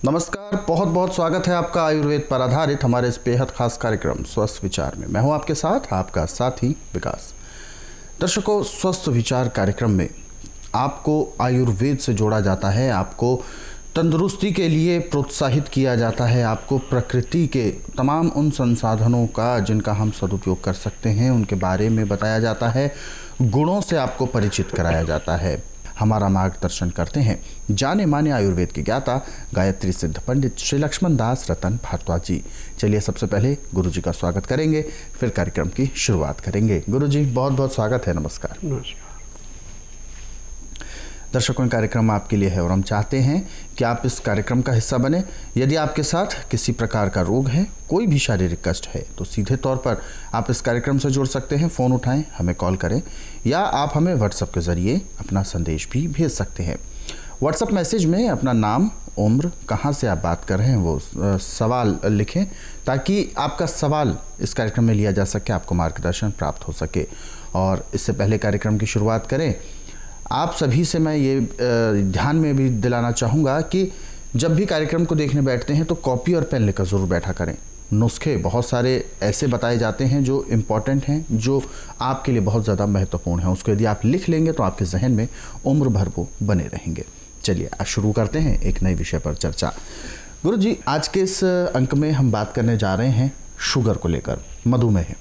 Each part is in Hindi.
नमस्कार, बहुत बहुत स्वागत है आपका आयुर्वेद पर आधारित हमारे इस बेहद खास कार्यक्रम स्वस्थ विचार में। मैं हूं आपके साथ आपका साथी विकास। दर्शकों, स्वस्थ विचार कार्यक्रम में आपको आयुर्वेद से जोड़ा जाता है, आपको तंदुरुस्ती के लिए प्रोत्साहित किया जाता है, आपको प्रकृति के तमाम उन संसाधनों का जिनका हम सदुपयोग कर सकते हैं उनके बारे में बताया जाता है, गुणों से आपको परिचित कराया जाता है। हमारा मार्गदर्शन करते हैं जाने माने आयुर्वेद के ज्ञाता गायत्री सिद्ध पंडित श्री लक्ष्मण दास रतन भारद्वाज जी। चलिए सबसे पहले गुरु जी का स्वागत करेंगे, फिर कार्यक्रम की शुरुआत करेंगे। गुरु जी बहुत बहुत स्वागत है। नमस्कार। नमस्कार। दर्शकों, कार्यक्रम आपके लिए है और हम चाहते हैं कि आप इस कार्यक्रम का हिस्सा बने। यदि आपके साथ किसी प्रकार का रोग है, कोई भी शारीरिक कष्ट है, तो सीधे तौर पर आप इस कार्यक्रम से जुड़ सकते हैं। फ़ोन उठाएं, हमें कॉल करें या आप हमें व्हाट्सएप के ज़रिए अपना संदेश भी भेज सकते हैं। व्हाट्सएप मैसेज में अपना नाम, उम्र, कहाँ से आप बात कर रहे हैं वो सवाल लिखें ताकि आपका सवाल इस कार्यक्रम में लिया जा सके, आपको मार्गदर्शन प्राप्त हो सके। और इससे पहले कार्यक्रम की शुरुआत करें, आप सभी से मैं ये ध्यान में भी दिलाना चाहूँगा कि जब भी कार्यक्रम को देखने बैठते हैं तो कॉपी और पेन लेकर ज़रूर बैठा करें। नुस्खे बहुत सारे ऐसे बताए जाते हैं जो इम्पॉर्टेंट हैं, जो आपके लिए बहुत ज़्यादा महत्वपूर्ण हैं। उसको यदि आप लिख लेंगे तो आपके जहन में उम्र भर वो बने रहेंगे। चलिए आज शुरू करते हैं एक नए विषय पर चर्चा। गुरु जी, आज के इस अंक में हम बात करने जा रहे हैं शुगर को लेकर, मधुमेह।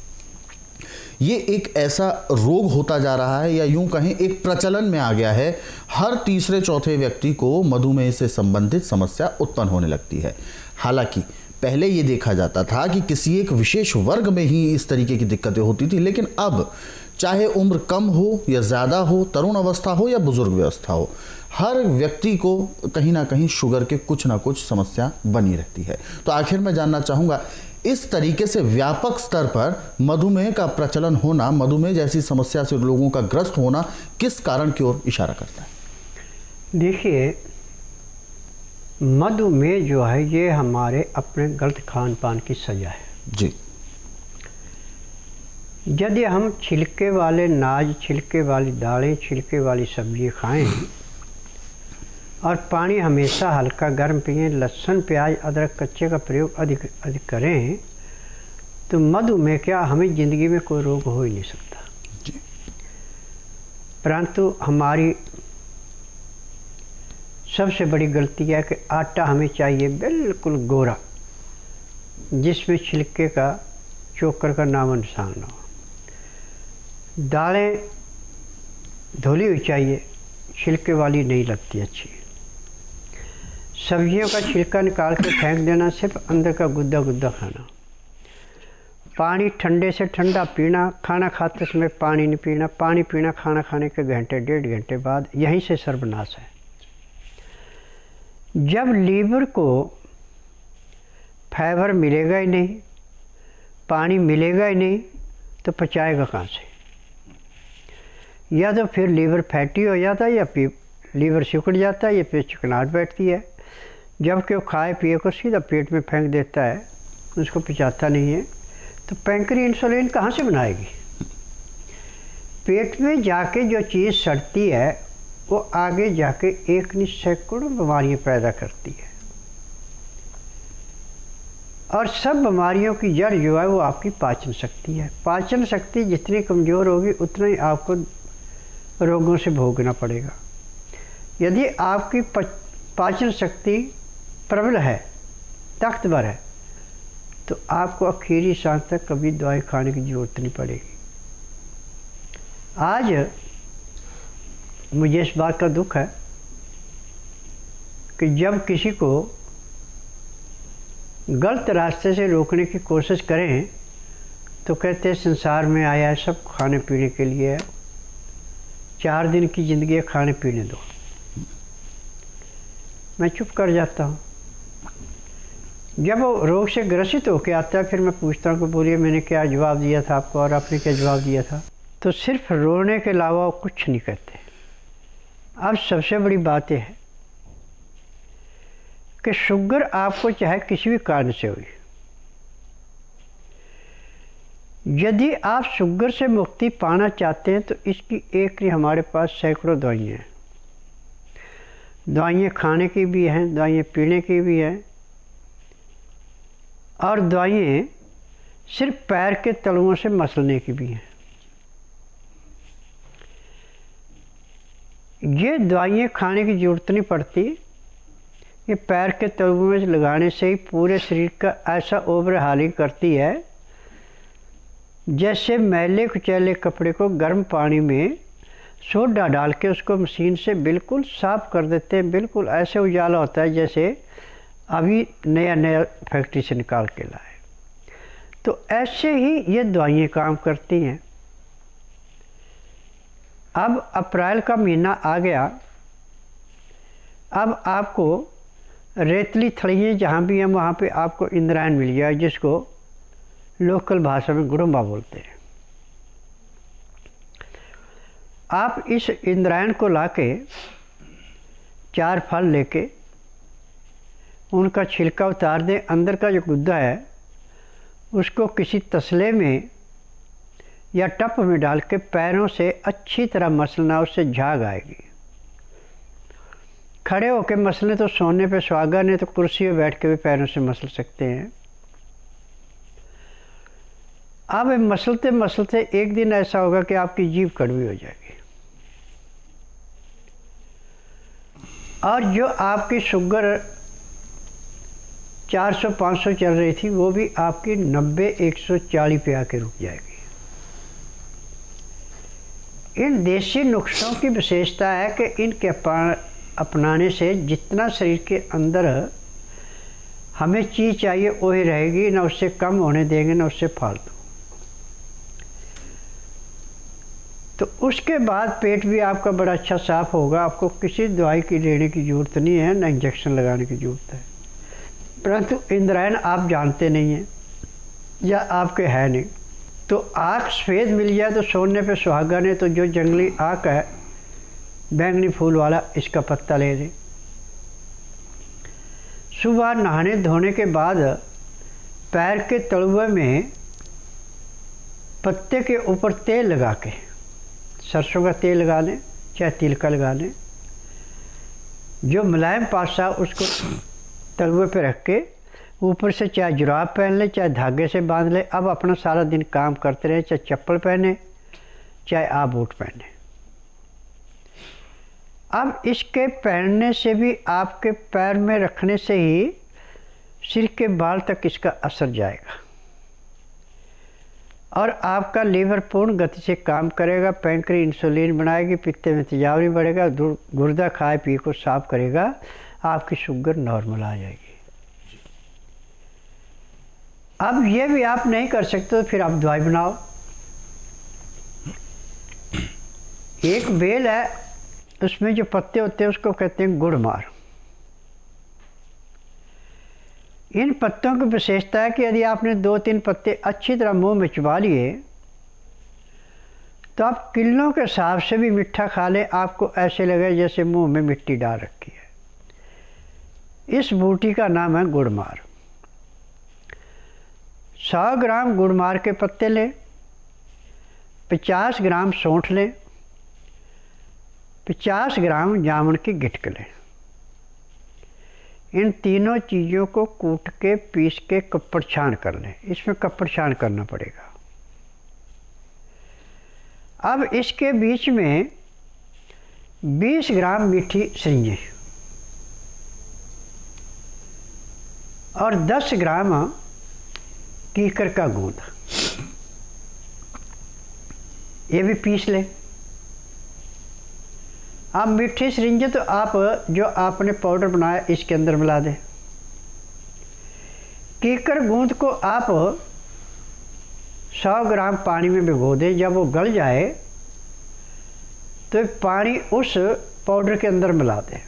ये एक ऐसा रोग होता जा रहा है या यूं कहें एक प्रचलन में आ गया है। हर तीसरे चौथे व्यक्ति को मधुमेह से संबंधित समस्या उत्पन्न होने लगती है। हालांकि पहले ये देखा जाता था कि किसी एक विशेष वर्ग में ही इस तरीके की दिक्कतें होती थी, लेकिन अब चाहे उम्र कम हो या ज़्यादा हो, तरुण अवस्था हो या बुजुर्ग अवस्था हो, हर व्यक्ति को कहीं ना कहीं शुगर के कुछ ना कुछ समस्या बनी रहती है। तो आखिर मैं जानना चाहूँगा, इस तरीके से व्यापक स्तर पर मधुमेह का प्रचलन होना, मधुमेह जैसी समस्या से लोगों का ग्रस्त होना किस कारण की ओर इशारा करता है? देखिए, मधुमेह जो है ये हमारे अपने गलत खान पान की सजा है जी। यदि हम छिलके वाले नाज, छिलके वाली दालें, छिलके वाली सब्जी खाएं और पानी हमेशा हल्का गर्म पिएं, लहसुन प्याज अदरक कच्चे का प्रयोग अधिक करें, तो मधुमेह क्या, हमें ज़िंदगी में कोई रोग हो ही नहीं सकता जी। परंतु हमारी सबसे बड़ी गलती है कि आटा हमें चाहिए बिल्कुल गोरा, जिसमें छिलके का, चोकर का नामो निशान ना हो। दालें धुली हुई चाहिए, छिलके वाली नहीं लगती अच्छी। सब्जियों का छिलका निकाल के फेंक देना, सिर्फ अंदर का गुद्दा गुद्दा खाना। पानी ठंडे से ठंडा पीना, खाना खाते समय पानी नहीं पीना। पानी पीना खाना खाने के घंटे डेढ़ घंटे बाद, यहीं से सर्वनाश है। जब लीवर को फाइबर मिलेगा ही नहीं, पानी मिलेगा ही नहीं, तो पचाएगा कहाँ से? या तो फिर लीवर फैटी हो जाता है, या लीवर सिकुड़ जाता है, या फिर चिकनाहट बैठती है। जबकि वो खाए पिए को सीधा पेट में फेंक देता है, उसको पचाता नहीं है, तो पैंक्री इंसुलिन कहाँ से बनाएगी? पेट में जाके जो चीज़ सड़ती है वो आगे जाके एक नहीं सैकड़ों बीमारियाँ पैदा करती है। और सब बीमारियों की जड़ जो है वो आपकी पाचन शक्ति है। पाचन शक्ति जितनी कमज़ोर होगी उतना ही आपको रोगों से भोगना पड़ेगा। यदि आपकी पाचन शक्ति प्रबल है, ताकतवर है, तो आपको आखिरी सांस तक कभी दवाई खाने की ज़रूरत नहीं पड़ेगी। आज मुझे इस बात का दुख है कि जब किसी को गलत रास्ते से रोकने की कोशिश करें तो कहते हैं संसार में आया है सब खाने पीने के लिए है, 4 दिन की ज़िंदगी है, खाने पीने दो। मैं चुप कर जाता हूँ। जब वो रोग से ग्रसित होकर आता है, फिर मैं पूछता हूँ कि बोलिए मैंने क्या जवाब दिया था आपको और आपने क्या जवाब दिया था? तो सिर्फ रोने के अलावा वो कुछ नहीं कहते। अब सबसे बड़ी बात यह है कि शुगर आपको चाहे किसी भी कारण से हुई, यदि आप शुगर से मुक्ति पाना चाहते हैं तो इसकी एक नहीं हमारे पास सैकड़ों दवाइयाँ हैं। दवाइयाँ खाने की भी हैं, दवाइयाँ पीने की भी हैं, और दवाइयाँ सिर्फ पैर के तलुओं से मसलने की भी हैं। ये दवाइयाँ खाने की ज़रूरत नहीं पड़ती, ये पैर के तलुओं में लगाने से ही पूरे शरीर का ऐसा ओवरहालिंग करती है जैसे मैले कुचैले कपड़े को गर्म पानी में सोडा डाल के उसको मशीन से बिल्कुल साफ़ कर देते हैं। बिल्कुल ऐसे उजाला होता है जैसे अभी नया नया फैक्ट्री से निकाल के लाए। तो ऐसे ही ये दवाइयाँ काम करती हैं। अब अप्रैल का महीना आ गया, अब आपको रेतली थड़ियाँ जहाँ भी हैं वहाँ पे आपको इंद्रायण मिल जाए, जिसको लोकल भाषा में गुड़म्बा बोलते हैं। आप इस इंद्रायण को लाके 4 फल लेके उनका छिलका उतार दें, अंदर का जो गुद्दा है उसको किसी तसले में या टप में डाल के पैरों से अच्छी तरह मसलना, उससे झाग आएगी। खड़े होकर मसलें तो सोने पे सुहागा, नहीं तो कुर्सी पे बैठ के भी पैरों से मसल सकते हैं। अब मसलते मसलते एक दिन ऐसा होगा कि आपकी जीभ कड़वी हो जाएगी, और जो आपकी शुगर 400-500 चल रही थी वो भी आपकी 90-140 पे आके रुक जाएगी। इन देसी नुस्खों की विशेषता है कि इनके अपनाने से जितना शरीर के अंदर हमें चीज़ चाहिए वही रहेगी, ना उससे कम होने देंगे ना उससे फालतू। तो उसके बाद पेट भी आपका बड़ा अच्छा साफ़ होगा। आपको किसी दवाई की लेने की ज़रूरत नहीं है, ना इंजेक्शन लगाने की ज़रूरत है। परंतु इंद्रायण आप जानते नहीं हैं या आपके है नहीं, तो आँख सफ़ेद मिल जाए तो सोने पे सुहागा, ने तो जो जंगली आक है बैंगनी फूल वाला, इसका पत्ता ले लें। सुबह नहाने धोने के बाद पैर के तलुए में पत्ते के ऊपर तेल लगा के, सरसों का तेल लगा लें चाहे तिल का लगा लें, जो मुलायम पासा उसको तलुए पे रख के ऊपर से चाहे जुराब पहन लें चाहे धागे से बांध लें। अब अपना सारा दिन काम करते रहें, चाहे चप्पल पहने चाहे आप बूट पहने। अब इसके पहनने से भी आपके पैर में रखने से ही सिर के बाल तक इसका असर जाएगा, और आपका लीवर पूर्ण गति से काम करेगा। पैंक्री इंसुलिन बनाएगी, पित्ते में तेजाब नहीं बढ़ेगा, गुर्दा खाए पी को साफ करेगा, आपकी शुगर नॉर्मल आ जाएगी। अब ये भी आप नहीं कर सकते तो फिर आप दवाई बनाओ। एक बेल है, उसमें जो पत्ते होते हैं उसको कहते हैं गुड़मार। इन पत्तों की विशेषता है कि यदि आपने 2-3 पत्ते अच्छी तरह मुंह में चबा लिए तो आप किलों के हिसाब से भी मीठा खा लें, आपको ऐसे लगे जैसे मुंह में मिट्टी डाल रखी है। इस बूटी का नाम है गुड़मार। 100 ग्राम गुड़मार के पत्ते लें, 50 ग्राम सौंठ लें, 50 ग्राम जामुन की गिटक लें। इन तीनों चीज़ों को कूट के पीस के कपड़ छान कर लें। इसमें कपड़ छान करना पड़ेगा। अब इसके बीच में 20 ग्राम मीठी सरिंजें और 10 ग्राम कीकर का गूंद, ये भी पीस लें। अब मीठी सरिंजें तो आप जो आपने पाउडर बनाया इसके अंदर मिला दें। कीकर गूंद को आप 100 ग्राम पानी में भिगो दें। जब वो गल जाए तो पानी उस पाउडर के अंदर मिला दें।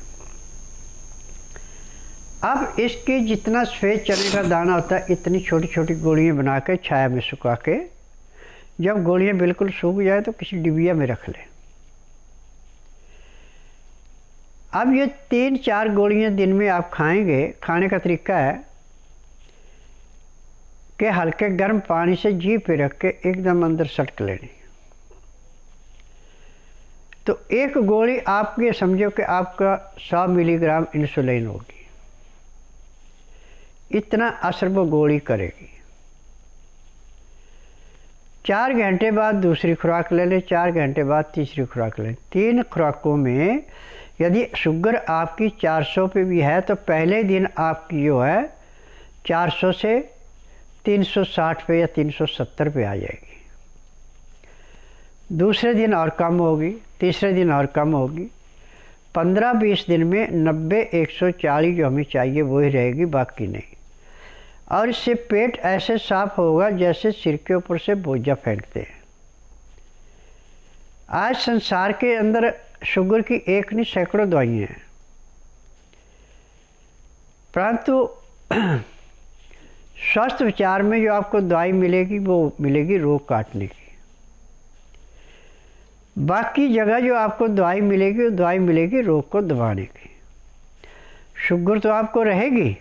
अब इसकी जितना सफ़ेद चने का दाना होता है इतनी छोटी छोटी गोलियां बना के छाया में सुखा के, जब गोलियां बिल्कुल सूख जाए तो किसी डिबिया में रख लें। अब ये 3-4 गोलियां दिन में आप खाएंगे। खाने का तरीका है कि हल्के गर्म पानी से जीभ पे रख के एकदम अंदर सटक लेनी। तो एक गोली आपके समझो कि आपका 100 मिलीग्राम इंसुलिन होगी, इतना असर वो गोली करेगी। 4 घंटे बाद दूसरी खुराक ले लें, 4 घंटे बाद तीसरी खुराक लें। 3 खुराकों में यदि शुगर आपकी 400 पे भी है तो पहले दिन आपकी जो है 400 से 360 पे या 370 पे आ जाएगी। दूसरे दिन और कम होगी, तीसरे दिन और कम होगी। 15-20 दिन में 90-140 जो हमें चाहिए वही रहेगी, बाकी नहीं। और इससे पेट ऐसे साफ होगा जैसे सिर के ऊपर से बोझा फेंकते हैं। आज संसार के अंदर शुगर की एक नहीं सैकड़ों दवाइयाँ हैं, परंतु स्वास्थ्य विचार में जो आपको दवाई मिलेगी वो मिलेगी रोग काटने की। बाकी जगह जो आपको दवाई मिलेगी वो दवाई मिलेगी रोग को दबाने की। शुगर तो आपको रहेगी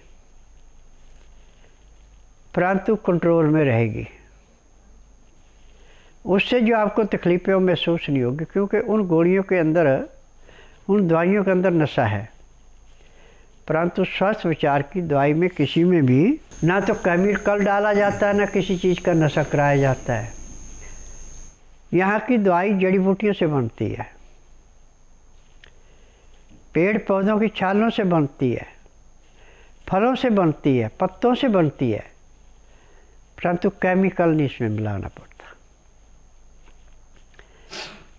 परंतु कंट्रोल में रहेगी, उससे जो आपको तकलीफ़ें महसूस नहीं होगी, क्योंकि उन गोलियों के अंदर, उन दवाइयों के अंदर नशा है। परंतु स्वास्थ्य विचार की दवाई में किसी में भी ना तो केमिकल डाला जाता है, ना किसी चीज़ का नशा कराया जाता है। यहाँ की दवाई जड़ी बूटियों से बनती है, पेड़ पौधों की छालों से बनती है, फलों से बनती है, पत्तों से बनती है, परंतु केमिकल नहीं इसमें मिलाना पड़ता।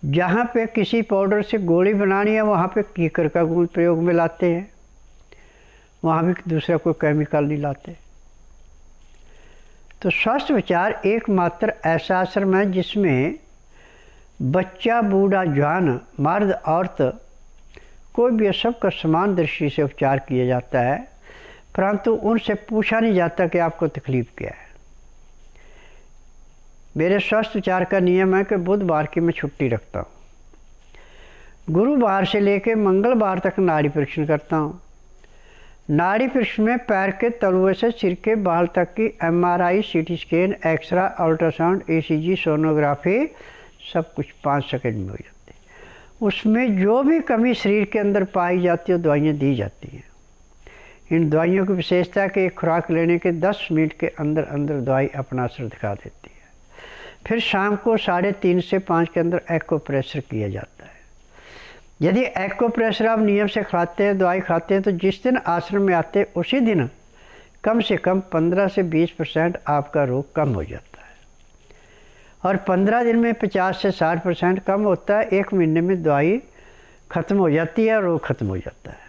जहाँ पे किसी पाउडर से गोली बनानी है वहाँ पे कीकर का गुण प्रयोग में लाते हैं, वहाँ भी दूसरा कोई केमिकल नहीं लाते। तो स्वास्थ्य विचार एकमात्र ऐसा आश्रम है जिसमें बच्चा, बूढ़ा, जवान, मर्द, औरत, कोई भी सबका समान दृष्टि से उपचार किया जाता है, परंतु उनसे पूछा नहीं जाता कि आपको तकलीफ़ क्या है। मेरे स्वास्थ्य विचार का नियम है कि बुधवार की मैं छुट्टी रखता हूँ। गुरुवार से लेकर मंगलवार तक नाड़ी परीक्षण करता हूँ। नाड़ी परीक्षण में पैर के तलुए से सिर के बाल तक की MRI, CT scan, x-ray, ultrasound, ECG, sonography सब कुछ 5 सेकंड में हो जाती है। उसमें जो भी कमी शरीर के अंदर पाई जाती है दवाइयाँ दी जाती हैं। इन दवाइयों की विशेषता है कि एक खुराक लेने के 10 मिनट के अंदर अंदर दवाई अपना असर दिखा देती है। फिर शाम को 3:30 से 5 के अंदर एक्को प्रेशर किया जाता है। यदि एक्को प्रेशर आप नियम से खाते हैं, दवाई खाते हैं, तो जिस दिन आश्रम में आते हैं उसी दिन कम से कम 15 से 20% आपका रोग कम हो जाता है, और 15 दिन में 50 से 60% कम होता है। 1 महीने में दवाई ख़त्म हो जाती है, रोग ख़त्म हो जाता है।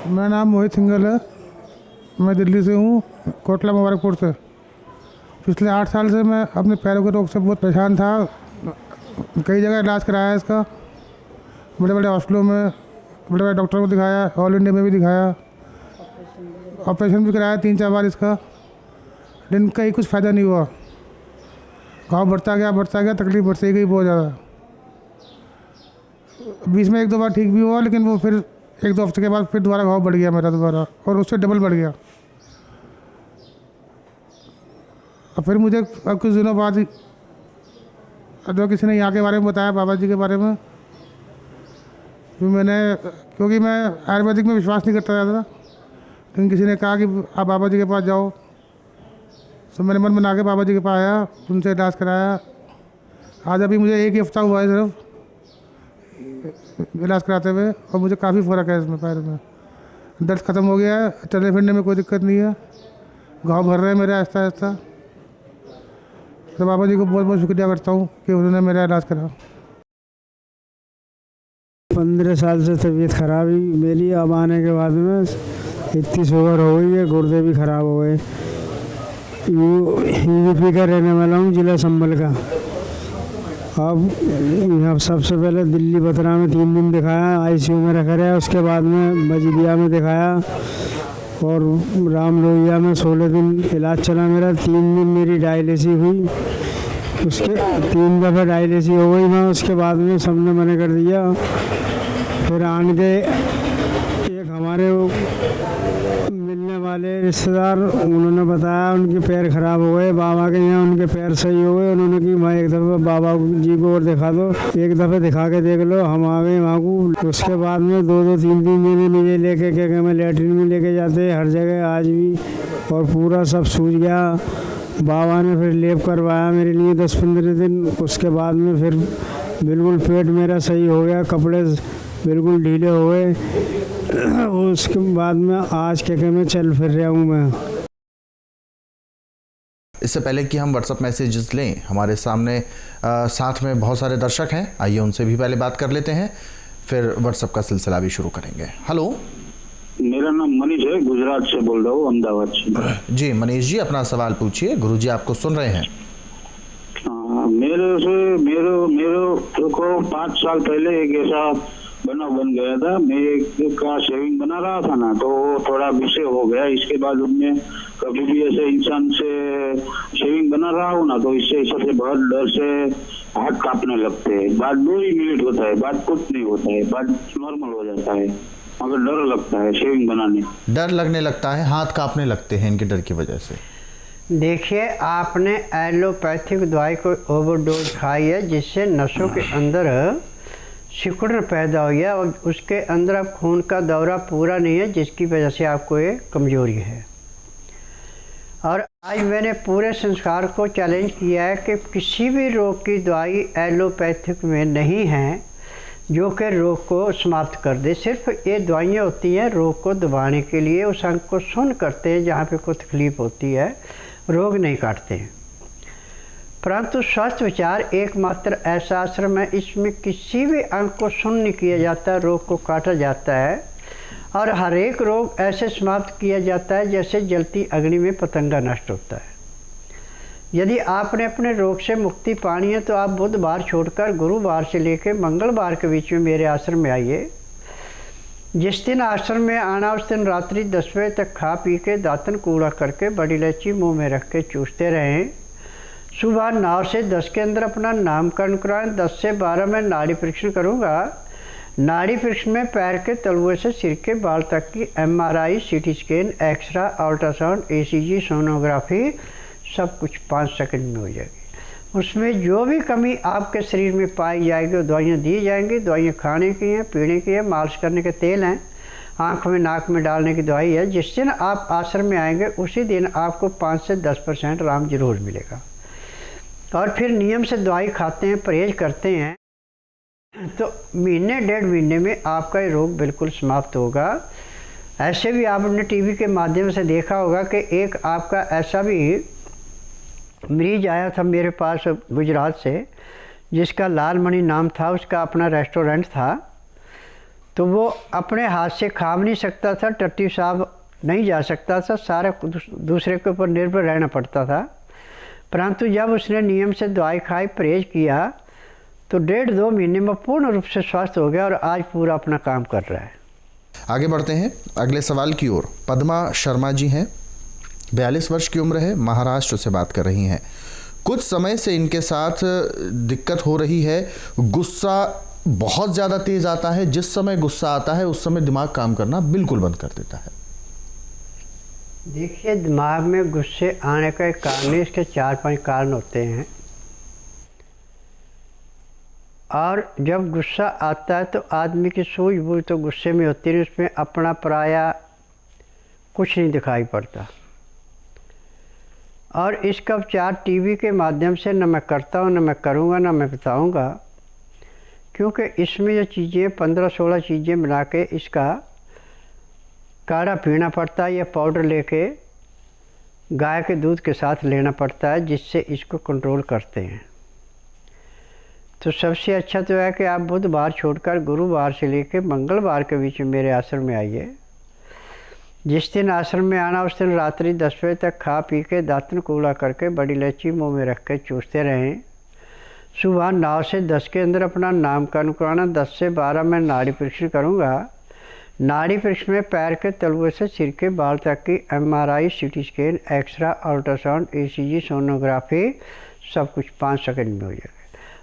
मेरा नाम मोहित सिंघल है, मैं दिल्ली से हूँ, कोटला मुबारकपुर से। पिछले 8 साल से मैं अपने पैरों के रोग से बहुत परेशान था। कई जगह इलाज कराया है इसका, बड़े बड़े हॉस्पिटलों में, बड़े बड़े डॉक्टरों को दिखाया, ऑल इंडिया में भी दिखाया, ऑपरेशन भी कराया 3-4 बार इसका, लेकिन कहीं कुछ फ़ायदा नहीं हुआ। घाव बढ़ता गया, तकलीफ बढ़ती गई बहुत ज़्यादा। बीच में 1-2 बार ठीक भी हुआ, लेकिन वो फिर 1-2 हफ्ते के बाद फिर दोबारा घाव बढ़ गया मेरा दोबारा, और उससे डबल बढ़ गया। और फिर मुझे अब कुछ दिनों बाद जो किसी ने यहाँ के बारे में बताया, बाबा जी के बारे में, फिर मैंने, क्योंकि मैं आयुर्वेदिक में विश्वास नहीं करता ज़्यादा, लेकिन किसी ने कहा कि आप बाबा जी के पास जाओ, तो मैंने मन बना के बाबा जी के पास आया, उनसे इलाज कराया। आज अभी मुझे 1 ही हफ्ता हुआ है सिर्फ इलाज कराते हुए, और मुझे काफ़ी फ़र्क है इसमें, पैर में दर्द ख़त्म हो गया है, चलने फिरने में कोई दिक्कत नहीं है, घाव भर रहे हैं मेरे आहिस्ता आहिस्ता। तो बाबा जी को बहुत बहुत शुक्रिया करता हूँ कि उन्होंने मेरा इलाज करा। 15 साल से तबीयत ख़राब ही मेरी, अब आने के बाद में इतनी शुगर हो गई है, गुर्दे भी ख़राब हो गए। यूपी का रहने वाला हूँ, ज़िला संभल का। अब यहाँ सबसे पहले दिल्ली बतरा में 3 दिन दिखाया, ICU में रखा रहा, उसके बाद में बजीदिया में दिखाया, और राम लोहिया में 16 दिन इलाज चला मेरा। 3 दिन मेरी डायलिसिस हुई, उसके 3 दफ़ा डायलिसिस हो गई मैं। उसके बाद में सबने मना कर दिया। फिर आन के एक हमारे मिलने वाले रिश्तेदार, उन्होंने बताया उनके पैर खराब हो गए, बाबा के यहाँ उनके पैर सही हो गए। उन्होंने कि मैं एक दफ़ा बाबा जी को और दिखा दो, एक दफ़े दिखा के देख लो। हम आ गए वहाँ को। उसके बाद में 2-2, 3-3 महीने मुझे लेके क्या मैं लैट्रिन में लेके जाते हर जगह आज भी, और पूरा सब सूज गया। बाबा ने फिर लेप करवाया मेरे लिए 10-15 दिन। उसके बाद में फिर बिल्कुल पेट मेरा सही हो गया, कपड़े बिल्कुल ढीले हो गए। उसके बाद में आज क्या मैं चल फिर रहा हूँ मैं। इससे पहले कि हम व्हाट्सएप मैसेजेस लें, हमारे सामने साथ में बहुत सारे दर्शक हैं, आइए उनसे भी पहले बात कर लेते हैं, फिर व्हाट्सएप का सिलसिला भी शुरू करेंगे। हेलो, मेरा नाम मनीष है, गुजरात से बोल रहा हूँ, अहमदाबाद से। जी मनीष जी, अपना सवाल पूछिए, गुरुजी आपको सुन रहे हैं। मेरे को 5 साल पहले एक ऐसा बनाव बन गया था। मैं एक का शेविंग बना रहा था ना, तो वो थोड़ा विषय हो गया। इसके बाद उनमें कभी भी ऐसे इंसान से शेविंग बना रहा हूँ ना, तो इससे सबसे बहुत डर से हाथ कांपने लगते हैं। बाद 2 ही मिनट होता है, बाद कुछ नहीं होता है, बाद नॉर्मल हो जाता है, मगर डर लगता है शेविंग बनाने। डर लगने लगता है, हाथ कांपने लगते हैं इनके डर की वजह से। देखिए, आपने एलोपैथिक दवाई को ओवरडोज खाई है, जिससे नसों के अंदर सिकुड़न पैदा हो गया और उसके अंदर अब खून का दौरा पूरा नहीं है, जिसकी वजह से आपको ये कमज़ोरी है। और आज मैंने पूरे संसार को चैलेंज किया है कि किसी भी रोग की दवाई एलोपैथिक में नहीं है जो कि रोग को समाप्त कर दे। सिर्फ ये दवाइयाँ होती हैं रोग को दबाने के लिए, उस अंग को सुन्न करते हैं जहाँ पे कोई तकलीफ़ होती है, रोग नहीं काटते हैं। परंतु स्वस्थ विचार एकमात्र ऐसा आश्रम है, इसमें किसी भी अंग को सुन्न नहीं किया जाता, रोग को काटा जाता है और हर एक रोग ऐसे समाप्त किया जाता है जैसे जलती अग्नि में पतंगा नष्ट होता है। यदि आपने अपने रोग से मुक्ति पानी है तो आप बुधवार छोड़कर गुरुवार से लेकर मंगलवार के बीच में मेरे आश्रम में आइए। जिस दिन आश्रम में आना उस दिन रात्रि 10 बजे तक खा पी के दातन कूड़ा करके बड़ी इलायची मुंह में रख के चूसते रहें। सुबह 9 से 10 के अंदर अपना नामकरण कराएं। 10 से 12 में नाड़ी परीक्षण करूँगा। नाड़ी परीक्षण में पैर के तलुए से सिर के बाल तक की MRI, CT scan, x-ray, ultrasound, ECG, sonography सब कुछ 5 सेकंड में हो जाएगी। उसमें जो भी कमी आपके शरीर में पाई जाएगी वो दवाइयाँ दी जाएंगी। दवाइयाँ खाने की हैं, पीने की है, मालिश करने के तेल हैं, आँख में नाक में डालने की दवाई है। जिस दिन आप आश्रम में आएंगे उसी दिन आपको 5 से 10% आराम जरूर मिलेगा। और फिर नियम से दवाई खाते हैं, परहेज करते हैं, तो महीने 1.5 महीने में आपका ये रोग बिल्कुल समाप्त होगा। ऐसे भी आपने TV के माध्यम से देखा होगा कि एक आपका ऐसा भी मरीज आया था मेरे पास गुजरात से, जिसका लाल मणि नाम था, उसका अपना रेस्टोरेंट था। तो वो अपने हाथ से खा नहीं सकता था, टट्टी साहब नहीं जा सकता था, सारा दूसरे के ऊपर निर्भर रहना पड़ता था। परंतु जब उसने नियम से दवाई खाई, परहेज किया, तो 1.5-2 महीने में पूर्ण रूप से स्वस्थ हो गया और आज पूरा अपना काम कर रहा है। आगे बढ़ते हैं अगले सवाल की ओर। पद्मा शर्मा जी हैं, 42 वर्ष की उम्र है, महाराष्ट्र से बात कर रही हैं। कुछ समय से इनके साथ दिक्कत हो रही है, गुस्सा बहुत ज़्यादा तेज़ आता है। जिस समय गुस्सा आता है उस समय दिमाग काम करना बिल्कुल बंद कर देता है। देखिए, दिमाग में गुस्से आने का एक कारण, इसके 4-5 कारण होते हैं। और जब गुस्सा आता है तो आदमी की सूझबूझ तो गुस्से में होती है, उसमें अपना पराया कुछ नहीं दिखाई पड़ता। और इसका उपचार TV के माध्यम से न मैं करता हूँ, न मैं करूँगा, न मैं बताऊँगा, क्योंकि इसमें जो चीज़ें 15-16 चीज़ें बना के इसका काढ़ा पीना पड़ता है या पाउडर लेके गाय के दूध के साथ लेना पड़ता है, जिससे इसको कंट्रोल करते हैं। तो सबसे अच्छा तो है कि आप बुधवार छोड़कर गुरुवार से लेकर मंगलवार के बीच में मेरे आश्रम में आइए। जिस दिन आश्रम में आना उस दिन रात्रि 10 बजे तक खा पी के दातन कूड़ा करके बड़ी इलायची मुँह में रख के चूसते रहें। सुबह 9 से 10 के अंदर अपना नामकरण कराना। 10 से 12 में नाड़ी परीक्षण करूँगा। नाड़ी परीक्षण में पैर के तलुए से सिर के बाल तक की MRI, CT scan, x-ray, ultrasound, ECG, sonography सब कुछ 5 सेकंड में हो जाएगा।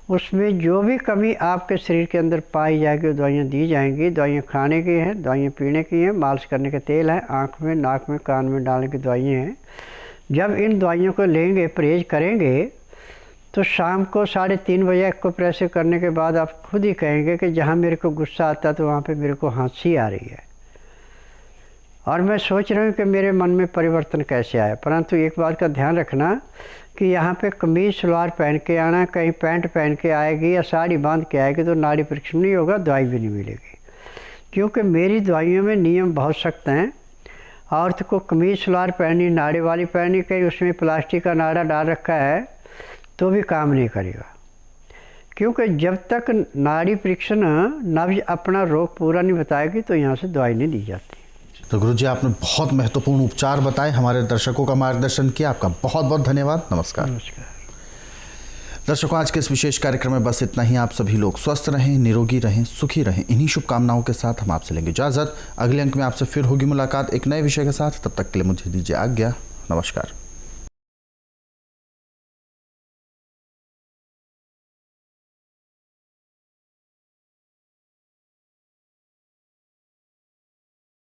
उसमें जो भी कमी आपके शरीर के अंदर पाई जाएगी वो दवाइयाँ दी जाएंगी। दवाइयाँ खाने की हैं, दवाइयाँ पीने की हैं, मालिश करने के तेल है, आँख में, नाक में, कान में डालने की दवाइयाँ हैं। जब इन दवाइयों को लेंगे, परहेज करेंगे, तो शाम को 3:30 बजे को प्रेशर करने के बाद आप खुद ही कहेंगे कि जहाँ मेरे को गुस्सा आता तो वहाँ पे मेरे को हंसी आ रही है और मैं सोच रहा हूँ कि मेरे मन में परिवर्तन कैसे आया। परंतु एक बात का ध्यान रखना कि यहाँ पे कमीज सलवार पहन के आना, कहीं पैंट पहन के आएगी या साड़ी बांध के आएगी तो नाड़ी परीक्षण नहीं होगा, दवाई भी नहीं मिलेगी। क्योंकि मेरी दवाइयों में नियम बहुत सख्त हैं। औरत को कमीज सलवार पहनी, नाड़े वाली पहनी, कहीं उसमें प्लास्टिक का नाड़ा डाल रखा है तो भी काम नहीं करेगा। क्योंकि जब तक नाड़ी परीक्षण नब्ज अपना रोग पूरा नहीं बताएगी तो यहाँ से दवाई नहीं दी जाती। तो गुरुजी, आपने बहुत महत्वपूर्ण उपचार बताए, हमारे दर्शकों का मार्गदर्शन किया, आपका बहुत बहुत धन्यवाद। नमस्कार। नमस्कार दर्शकों, आज के इस विशेष कार्यक्रम में बस इतना ही। आप सभी लोग स्वस्थ रहें, निरोगी रहें, सुखी रहें, इन्हीं शुभकामनाओं के साथ हम आपसे लेंगे इजाजत। अगले अंक में आपसे फिर होगी मुलाकात एक नए विषय के साथ। तब तक के लिए मुझे दीजिए आज्ञा। नमस्कार।